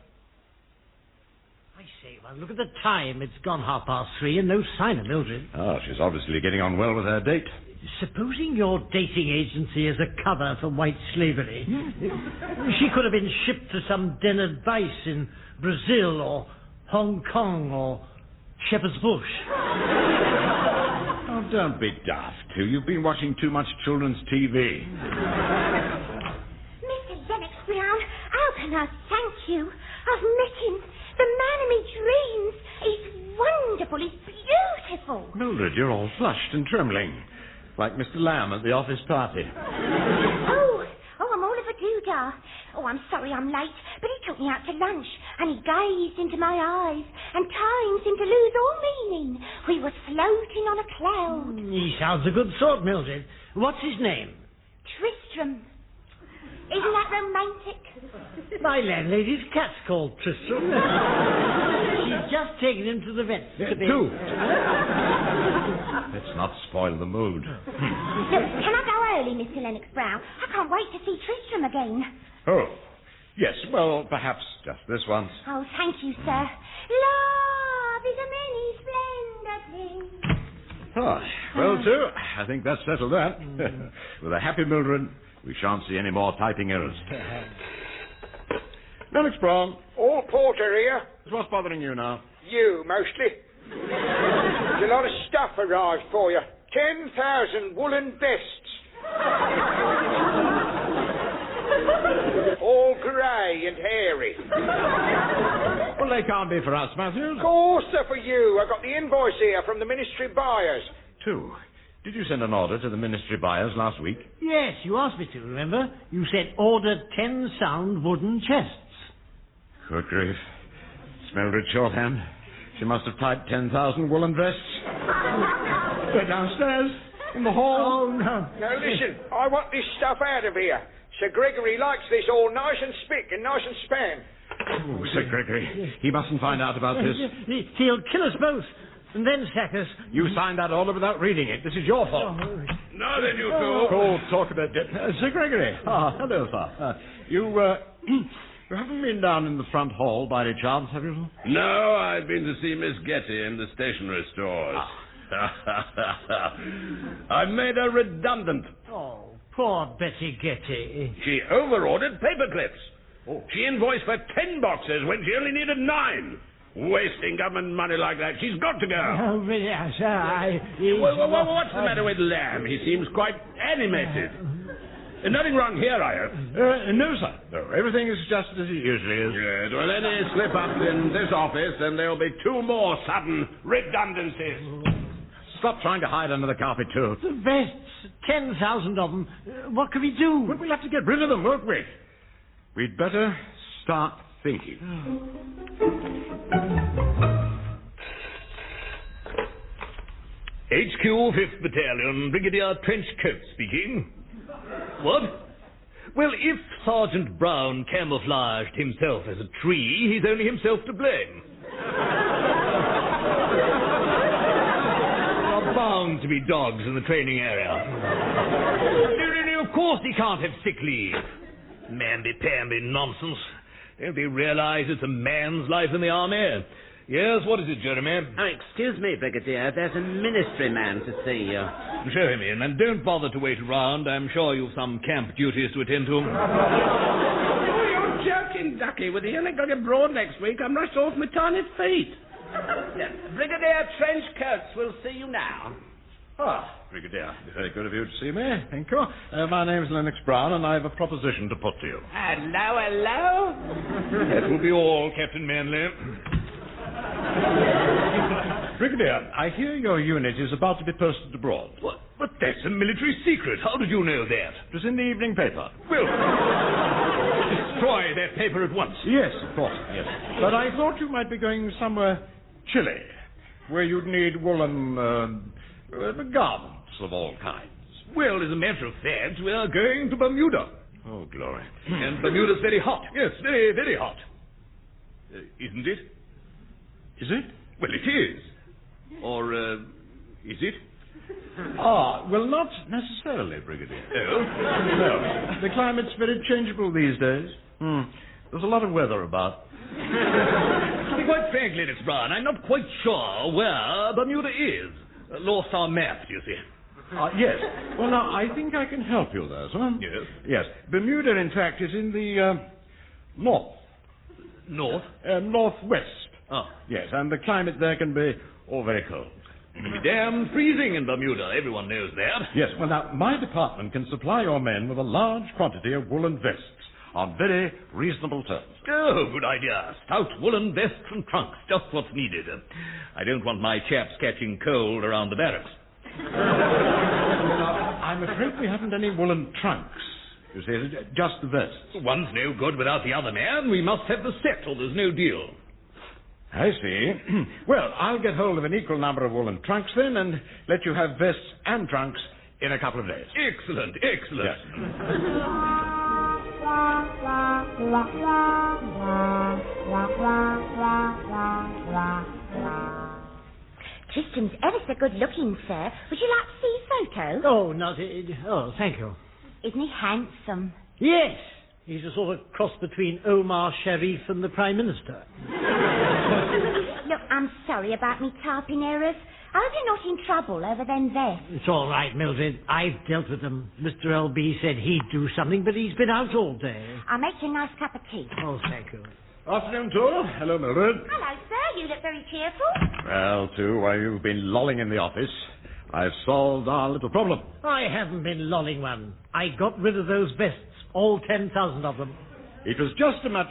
I say, well, look at the time. It's gone 3:30 and no sign of Mildred. Oh, she's obviously getting on well with her date. Supposing your dating agency is a cover for white slavery, she could have been shipped to some den of vice in Brazil or Hong Kong or Shepherd's Bush. Oh, don't be daft, too. You've been watching too much children's TV. Mr. Lennox-Brown, how can I thank you? I've met him. The man of my dreams. He's wonderful. He's beautiful. Mildred, you're all flushed and trembling. Like Mr. Lamb at the office party. Oh, I'm all of a doodah. Oh, I'm sorry I'm late, but he took me out to lunch, and he gazed into my eyes, and time seemed to lose all meaning. We were floating on a cloud. He sounds a good sort, Mildred. What's his name? Tristram. Isn't that romantic? My landlady's cat's called Tristram. She's just taken him to the vet. Two. Let's not spoil the mood. Look, can I go early, Mr. Lennox-Brown? I can't wait to see Tristram again. Oh, yes, well, perhaps just this once. Oh, thank you, sir. Love is a many splendid thing. Oh, well, too, I think that's settled that. With a happy Mildred, we shan't see any more typing errors. Lennox-Brown. All porter here. What's bothering you now? You, mostly. There's a lot of stuff arrived for you. 10,000 woolen vests. All grey and hairy. Well, they can't be for us, Matthews. Of course they're for you. I got the invoice here from the ministry buyers. Two. Did you send an order to the ministry buyers last week? Yes, you asked me to, remember? You said order 10 sound wooden chests. Good grief. Mildred shorthand. She must have typed 10,000 woolen vests. They're downstairs, in the hall. Oh, no. Now, listen, I want this stuff out of here. Sir Gregory likes this all nice and spick and nice and span. Oh, Sir Gregory, he mustn't find out about this. He'll kill us both, and then sack us. You signed that order without reading it. This is your fault. Now then, you two. Oh, talk about it. Sir Gregory. Hello, sir. You haven't been down in the front hall by any chance, have you? No, I've been to see Miss Getty in the stationery stores. I've made her redundant. Oh, poor Betty Getty. She overordered paperclips. Oh. She invoiced for 10 boxes when she only needed 9. Wasting government money like that. She's got to go. Oh, really, sir, what's the matter with Lamb? He seems quite animated. Nothing wrong here, I hope? No, sir. No, everything is just as it usually is. Yes, well, any slip-ups in this office, and there'll be 2 more sudden redundancies. Stop trying to hide under the carpet, too. The vests, 10,000 of them. What can we do? Well, we'll have to get rid of them, won't we? We'd better start thinking. HQ 5th Battalion, Brigadier Trenchcoat speaking. What? Well, if Sergeant Brown camouflaged himself as a tree, he's only himself to blame. There are bound to be dogs in the training area. course he can't have sick leave. Mamby-pamby nonsense. Don't they realise it's a man's life in the army? Yes, what is it, Jeremy? Oh, excuse me, Brigadier. There's a ministry man to see you. Show him in, and don't bother to wait around. I'm sure you've some camp duties to attend to. Oh, you're joking, Ducky. With the LENNOX abroad next week, I'm rushed off my tiny feet. Brigadier Trenchcoats will see you now. Brigadier, very good of you to see me. Thank you. My name's LENNOX-BROWN, and I have a proposition to put to you. Hello. That will be all, Captain Manley. Brigadier, I hear your unit is about to be posted abroad. What? But that's a military secret. How did you know that? It was in the evening paper. Well, destroy that paper at once. Yes, of course, yes. But I thought you might be going somewhere chilly, where you'd need woolen garments of all kinds. Well, as a matter of fact, we are going to Bermuda. Oh, glory. And Bermuda's very hot. Yes, very, very hot. Isn't it? Is it? Well, it is. Or, is it? Well, not necessarily, Brigadier. Oh? No. The climate's very changeable these days. There's a lot of weather about. To be quite frank, LENNOX-BROWN, I'm not quite sure where Bermuda is. Lost our map, you see. Yes. Well, now, I think I can help you there, sir. Yes? Yes. Bermuda, in fact, is in the, north. North? Northwest. Oh. Yes, and the climate there can be, very cold. It can be damn freezing in Bermuda. Everyone knows that. Yes, well, now, my department can supply your men with a large quantity of woolen vests on very reasonable terms. Oh, good idea. Stout woolen vests and trunks, just what's needed. I don't want my chaps catching cold around the barracks. I'm afraid we haven't any woolen trunks. You see, just the vests. One's no good without the other, man. We must have the set, or there's no deal. I see. Well, I'll get hold of an equal number of woolen trunks then, and let you have vests and trunks in a couple of days. Excellent, excellent. Yes. Tristan's ever so good looking, sir. Would you like to see his photo? Oh, thank you. Isn't he handsome? Yes. He's a sort of cross between Omar Sharif and the Prime Minister. Look, I'm sorry about me typing errors. I hope you're not in trouble over them vests. It's all right, Mildred. I've dealt with them. Mr. L.B. said he'd do something, but he's been out all day. I'll make you a nice cup of tea. Oh, thank you. Afternoon, Tor. Hello, Mildred. Hello, sir. You look very cheerful. Well, too, while you've been lolling in the office, I've solved our little problem. I haven't been lolling one. I got rid of those vests, all 10,000 of them. It was just a matter...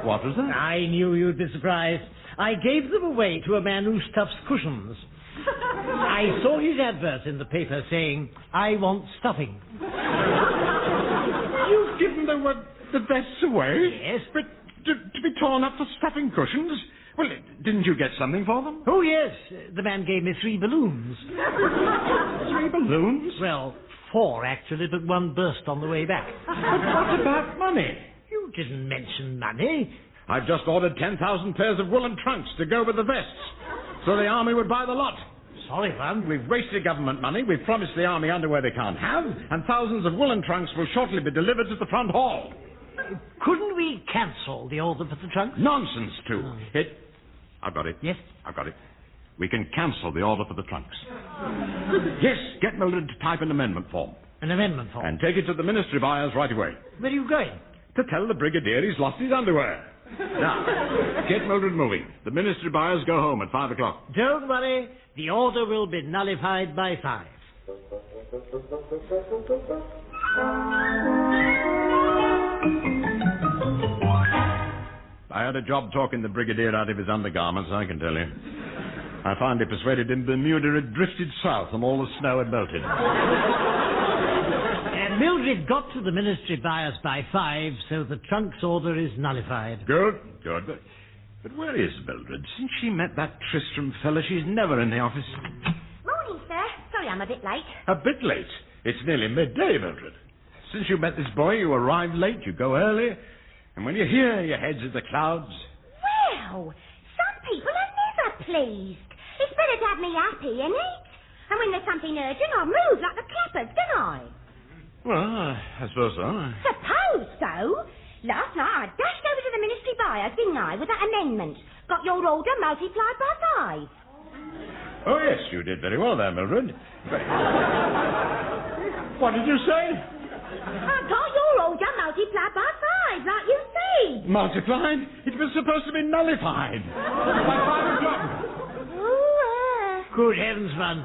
What was that? I knew you'd be surprised. I gave them away to a man who stuffs cushions. I saw his advert in the paper saying, I want stuffing. You've given the vests away? Yes. But to be torn up for stuffing cushions? Well, didn't you get something for them? Oh, yes. The man gave me 3 balloons. 3 balloons? Well, 4, actually, but one burst on the way back. But what about money? You didn't mention money. I've just ordered 10,000 pairs of woolen trunks to go with the vests, so the army would buy the lot. Sorry, Van. We've wasted government money, we've promised the army underwear they can't have, and thousands of woolen trunks will shortly be delivered to the front hall. Couldn't we cancel the order for the trunks? Nonsense, too. I've got it. Yes? I've got it. We can cancel the order for the trunks. Yes, get Mildred to type an amendment form. An amendment form? And take it to the ministry buyers right away. Where are you going? To tell the brigadier he's lost his underwear. Now, get Mildred moving. The ministry buyers go home at 5 o'clock. Don't worry. The order will be nullified by 5. I had a job talking the brigadier out of his undergarments, I can tell you. I finally persuaded him Bermuda had drifted south and all the snow had melted. And Mildred got to the ministry buyers by 5, so the trunks order is nullified. Good. But where is Mildred? Since she met that Tristram fella, she's never in the office. Morning, sir. Sorry I'm a bit late. A bit late? It's nearly midday, Mildred. Since you met this boy, you arrive late, you go early, and when you're here, your head's in the clouds. Well, some people are never pleased. It's better to have me happy, isn't it? And when there's something urgent, I'll move like the clap backwards, don't I? Well, I suppose so. Suppose so. Last night I dashed over to the ministry buyer, didn't I, with that amendment. Got your order multiplied by 5. Oh, yes, you did very well there, Mildred. What did you say? I got your order multiplied by 5, like you said. Multiplied? It was supposed to be nullified. By 5 o'clock. Good heavens, man.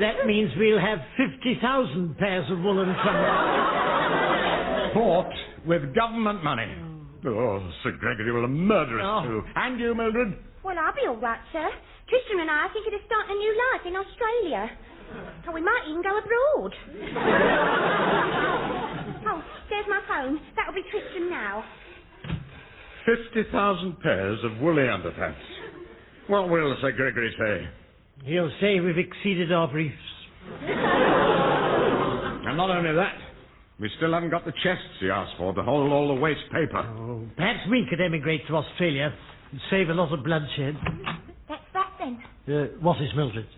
That means we'll have 50,000 pairs of woolen trunks. Bought with government money. Oh, Sir Gregory will murder us too. And you, Mildred? Well, I'll be all right, sir. Tristram and I are thinking of starting a new life in Australia. Oh, we might even go abroad. Oh, there's my phone. That'll be Tristram now. 50,000 pairs of woolly underpants. What will Sir Gregory say? He'll say we've exceeded our briefs. And not only that, we still haven't got the chests he asked for to hold all the waste paper. Oh, perhaps we could emigrate to Australia and save a lot of bloodshed. That's that then. What is Mildred?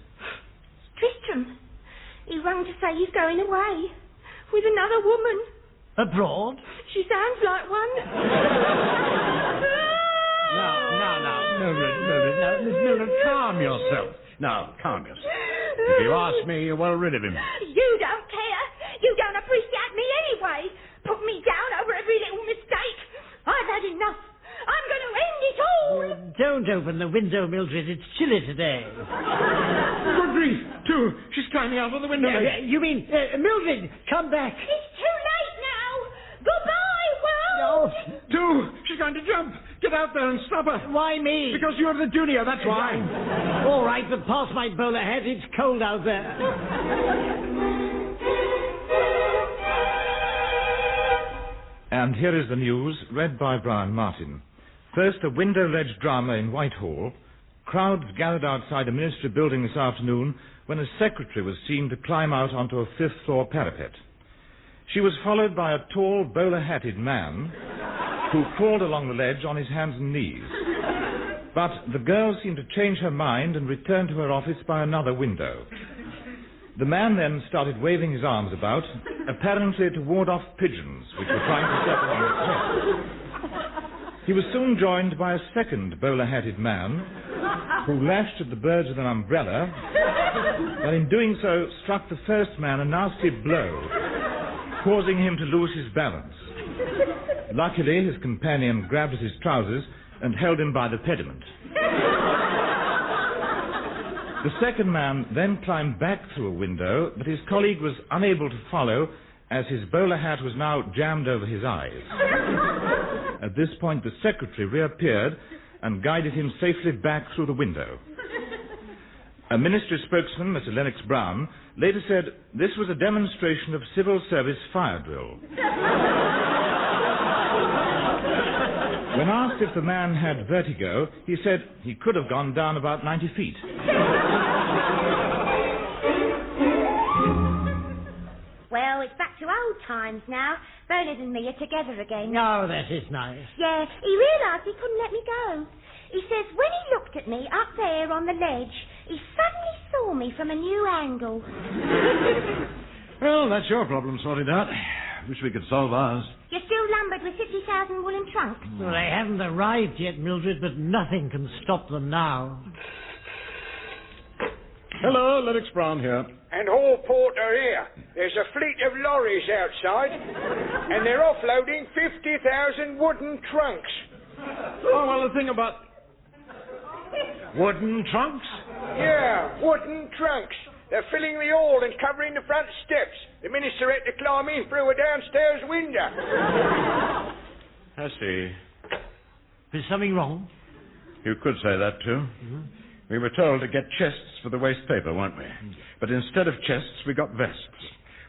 Tristram. He rang to say he's going away. With another woman. Abroad? She sounds like one. Mildred, calm yourself. Now, calm yourself. If you ask me, you're well rid of him. You don't care. You don't appreciate me anyway. Put me down over every little mistake. I've had enough. I'm going to end it all. Don't open the window, Mildred. It's chilly today. Good grief, too. She's climbing out of the window. You mean, Mildred, come back. It's too late now. Goodbye, world. Two, she's going to jump. Get out there and stop her. Why me? Because you're the junior, that's why. All right, but pass my bowler hat. It's cold out there. And here is the news, read by Brian Martin. First, a window-ledge drama in Whitehall. Crowds gathered outside a ministry building this afternoon when a secretary was seen to climb out onto a fifth-floor parapet. She was followed by a tall, bowler-hatted man who crawled along the ledge on his hands and knees. But the girl seemed to change her mind and returned to her office by another window. The man then started waving his arms about, apparently to ward off pigeons, which were trying to settle on his head. He was soon joined by a second bowler-hatted man, who lashed at the birds with an umbrella, but in doing so struck the first man a nasty blow, causing him to lose his balance. Luckily, his companion grabbed at his trousers and held him by the pediment. The second man then climbed back through a window, but his colleague was unable to follow, as his bowler hat was now jammed over his eyes. At this point, the secretary reappeared and guided him safely back through the window. A ministry spokesman, Mr. LENNOX-BROWN, later said this was a demonstration of civil service fire drill. When asked if the man had vertigo, he said he could have gone down about 90 feet. Well, it's back to old times now. Bernard and me are together again. Oh, that is nice. Yeah, he realised he couldn't let me go. He says when he looked at me up there on the ledge, he suddenly saw me from a new angle. Well, that's your problem sorted out. Wish we could solve ours. You're still lumbered with 50,000 woolen trunks? Well, they haven't arrived yet, Mildred, but nothing can stop them now. Hello, LENNOX-BROWN here. And Hall Porter here. There's a fleet of lorries outside, and they're offloading 50,000 wooden trunks. Oh, well, the thing about... Wooden trunks? Yeah, wooden trunks. They're filling the hall and covering the front steps. The minister had to climb in through a downstairs window. I see. Is something wrong? You could say that, too. Mm-hmm. We were told to get chests for the waste paper, weren't we? But instead of chests, we got vests.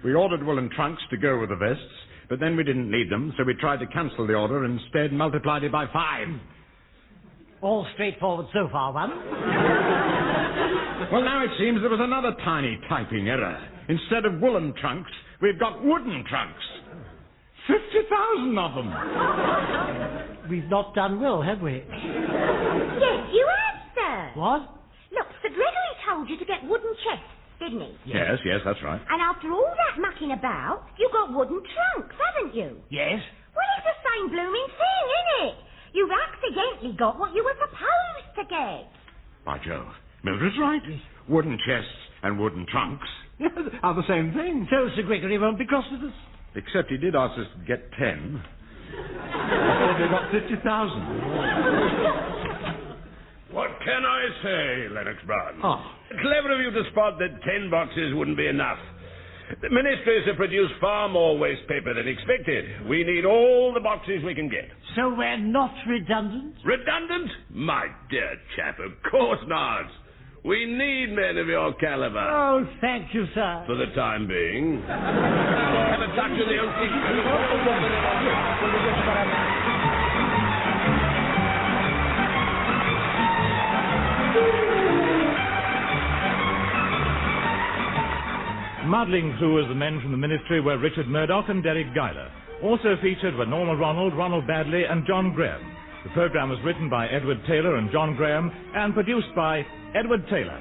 We ordered woolen trunks to go with the vests, but then we didn't need them, so we tried to cancel the order and instead multiplied it by 5. All straightforward so far, one. Well, now it seems there was another tiny typing error. Instead of woolen trunks, we've got wooden trunks. 50,000 of them. We've not done well, have we? Yes, you have, sir. What? Look, Sir Gregory told you to get wooden chests. didn't he? Yes, that's right. And after all that mucking about, you got wooden trunks, haven't you? Yes? Well, it's the same blooming thing, isn't it? You've accidentally got what you were supposed to get. By Jove. Mildred's right. Wooden chests and wooden trunks are the same thing. So Sir Gregory won't be cross with us. Except he did ask us to get 10. They've got 50,000. What can I say, Lennox-Brown? Oh. Clever of you to spot that 10 boxes wouldn't be enough. The ministries have produced far more waste paper than expected. We need all the boxes we can get. So we're not redundant? Redundant? My dear chap, of course not. We need men of your caliber. Oh, thank you, sir. For the time being. Have a touch of the old thing. Muddling through as the men from the ministry were Richard Murdoch and Deryck Guyler. Also featured were Norma Ronald, Ronald Baddiley and John Graham. The programme was written by Edward Taylor and John Graham and produced by Edward Taylor.